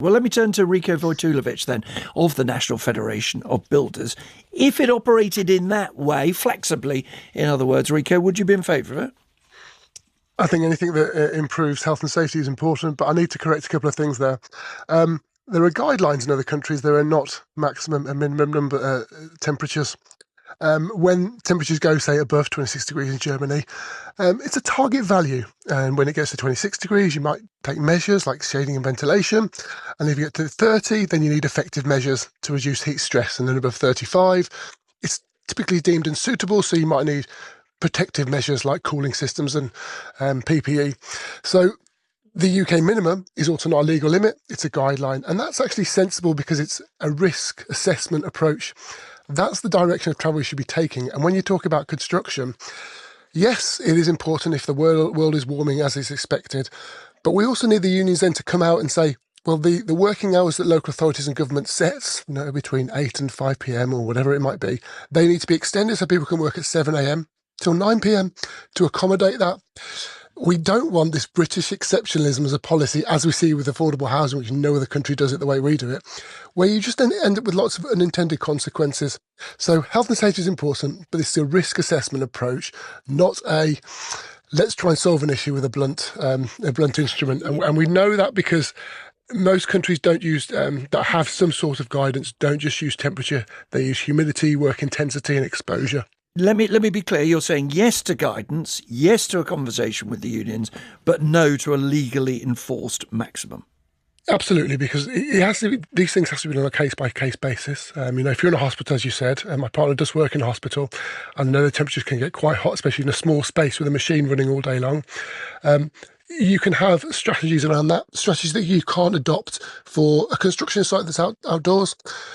Well, let me turn to Rico Wojtulewicz then, of the National Federation of Builders. If it operated in that way, flexibly, in other words, Rico, would you be in favour of it? I think anything that improves health and safety is important, but I need to correct a couple of things there. There are guidelines in other countries. There are not maximum and minimum number temperatures. When temperatures go, say, above 26 degrees in Germany, it's a target value. And when it gets to 26 degrees, you might take measures like shading and ventilation. And if you get to 30, then you need effective measures to reduce heat stress. And then above 35, it's typically deemed unsuitable, so you might need protective measures like cooling systems and PPE. So the UK minimum is also not a legal limit, it's a guideline. And that's actually sensible because it's a risk assessment approach. That's the direction of travel we should be taking. And when you talk about construction, yes, it is important if the world is warming as is expected. But we also need the unions then to come out and say, well, the working hours that local authorities and government sets, between 8 and 5 p.m. or whatever it might be, they need to be extended so people can work at 7 a.m. till 9 p.m. to accommodate that. We don't want this British exceptionalism as a policy, as we see with affordable housing, which no other country does it the way we do it, where you just end up with lots of unintended consequences. So health and safety is important, but it's a risk assessment approach, not a let's try and solve an issue with a blunt instrument. And we know that because most countries don't use that have some sort of guidance, don't just use temperature, they use humidity, work intensity and exposure. Let me be clear. You're saying yes to guidance, yes to a conversation with the unions, but no to a legally enforced maximum. Absolutely, because it has to be, these things have to be on a case-by-case basis. If you're in a hospital, as you said, my partner does work in a hospital, and I know the temperatures can get quite hot, especially in a small space with a machine running all day long. You can have strategies around that, strategies that you can't adopt for a construction site that's outdoors.